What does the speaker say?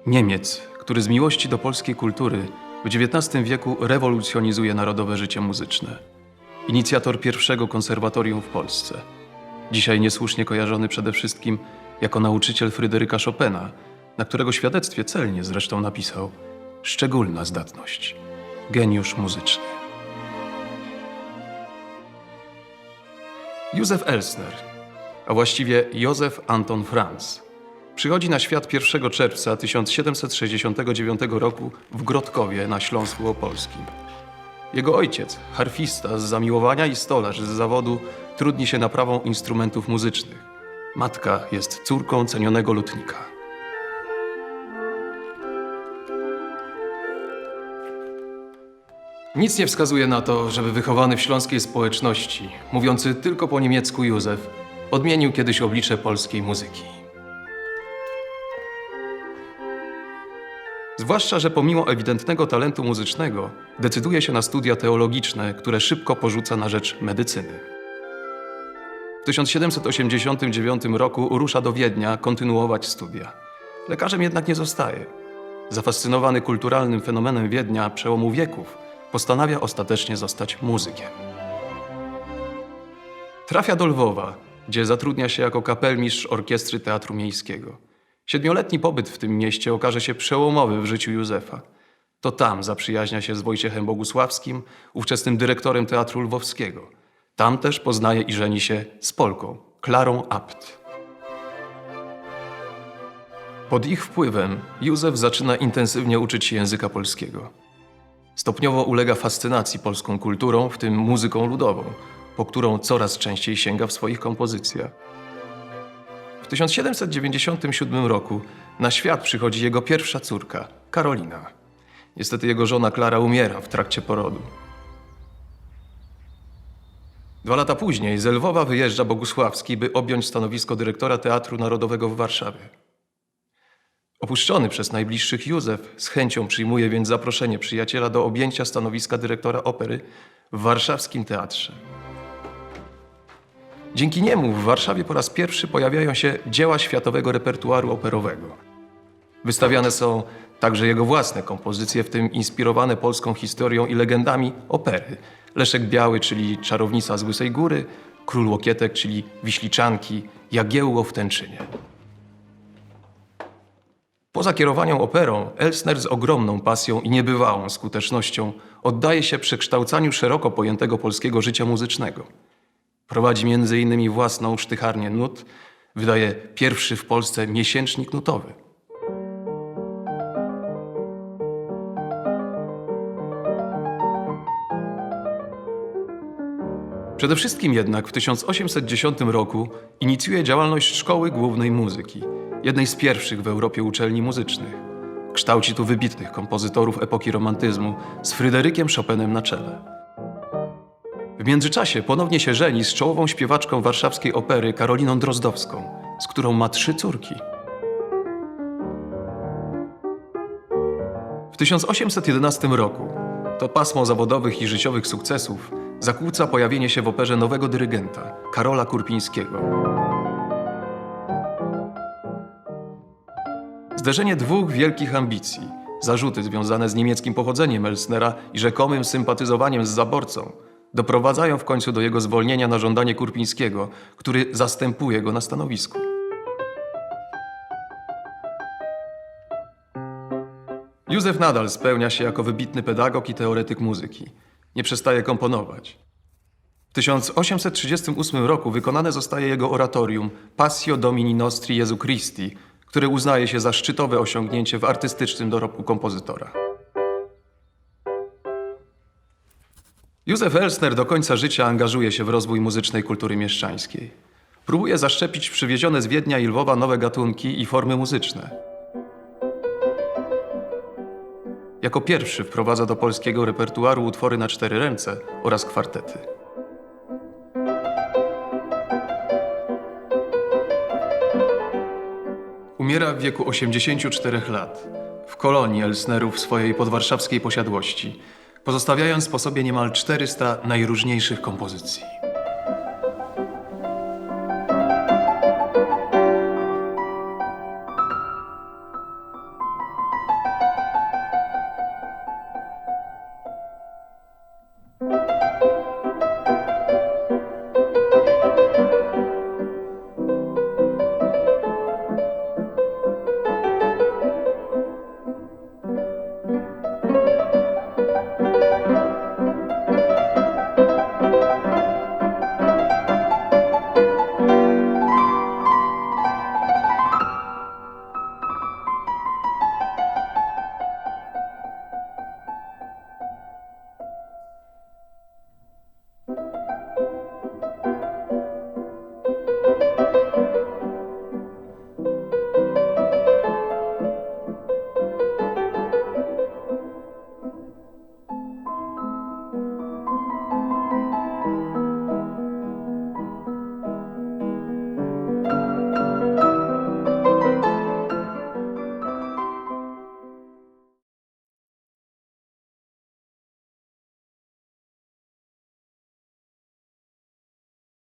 Niemiec, który z miłości do polskiej kultury w XIX wieku rewolucjonizuje narodowe życie muzyczne. Inicjator pierwszego konserwatorium w Polsce. Dzisiaj niesłusznie kojarzony przede wszystkim jako nauczyciel Fryderyka Chopina, na którego świadectwie celnie zresztą napisał: szczególna zdatność, geniusz muzyczny. Józef Elsner, a właściwie Józef Anton Franz, przychodzi na świat 1 czerwca 1769 roku w Grodkowie na Śląsku Opolskim. Jego ojciec, harfista z zamiłowania i stolarz z zawodu, trudni się naprawą instrumentów muzycznych. Matka jest córką cenionego lutnika. Nic nie wskazuje na to, żeby wychowany w śląskiej społeczności, mówiący tylko po niemiecku Józef, odmienił kiedyś oblicze polskiej muzyki. Zwłaszcza, że pomimo ewidentnego talentu muzycznego decyduje się na studia teologiczne, które szybko porzuca na rzecz medycyny. W 1789 roku rusza do Wiednia kontynuować studia. Lekarzem jednak nie zostaje. Zafascynowany kulturalnym fenomenem Wiednia przełomu wieków, postanawia ostatecznie zostać muzykiem. Trafia do Lwowa, gdzie zatrudnia się jako kapelmistrz orkiestry Teatru Miejskiego. 7-letni pobyt w tym mieście okaże się przełomowy w życiu Józefa. To tam zaprzyjaźnia się z Wojciechem Bogusławskim, ówczesnym dyrektorem Teatru Lwowskiego. Tam też poznaje i żeni się z Polką, Klarą Abt. Pod ich wpływem Józef zaczyna intensywnie uczyć się języka polskiego. Stopniowo ulega fascynacji polską kulturą, w tym muzyką ludową, po którą coraz częściej sięga w swoich kompozycjach. W 1797 roku na świat przychodzi jego pierwsza córka, Karolina. Niestety jego żona Klara umiera w trakcie porodu. 2 lata później z Lwowa wyjeżdża Bogusławski, by objąć stanowisko dyrektora Teatru Narodowego w Warszawie. Opuszczony przez najbliższych Józef z chęcią przyjmuje więc zaproszenie przyjaciela do objęcia stanowiska dyrektora opery w warszawskim teatrze. Dzięki niemu w Warszawie po raz pierwszy pojawiają się dzieła światowego repertuaru operowego. Wystawiane są także jego własne kompozycje, w tym inspirowane polską historią i legendami opery. Leszek Biały, czyli Czarownica z Łysej Góry, Król Łokietek, czyli Wiśliczanki, Jagiełło w Tęczynie. Poza kierowaniem operą, Elsner z ogromną pasją i niebywałą skutecznością oddaje się przekształcaniu szeroko pojętego polskiego życia muzycznego. Prowadzi m.in. własną sztycharnię nut, wydaje pierwszy w Polsce miesięcznik nutowy. Przede wszystkim jednak w 1810 roku inicjuje działalność Szkoły Głównej Muzyki, jednej z pierwszych w Europie uczelni muzycznych. Kształci tu wybitnych kompozytorów epoki romantyzmu z Fryderykiem Chopinem na czele. W międzyczasie ponownie się żeni z czołową śpiewaczką warszawskiej opery Karoliną Drozdowską, z którą ma 3 córki. W 1811 roku to pasmo zawodowych i życiowych sukcesów zakłóca pojawienie się w operze nowego dyrygenta, Karola Kurpińskiego. Zderzenie 2 wielkich ambicji, zarzuty związane z niemieckim pochodzeniem Elsnera i rzekomym sympatyzowaniem z zaborcą, doprowadzają w końcu do jego zwolnienia na żądanie Kurpińskiego, który zastępuje go na stanowisku. Józef nadal spełnia się jako wybitny pedagog i teoretyk muzyki. Nie przestaje komponować. W 1838 roku wykonane zostaje jego oratorium Passio Domini Nostri Jezu Christi, które uznaje się za szczytowe osiągnięcie w artystycznym dorobku kompozytora. Józef Elsner do końca życia angażuje się w rozwój muzycznej kultury mieszczańskiej. Próbuje zaszczepić przywiezione z Wiednia i Lwowa nowe gatunki i formy muzyczne. Jako pierwszy wprowadza do polskiego repertuaru utwory na 4 ręce oraz kwartety. Umiera w wieku 84 lat w kolonii Elsnerów swojej podwarszawskiej posiadłości, pozostawiając po sobie niemal 400 najróżniejszych kompozycji.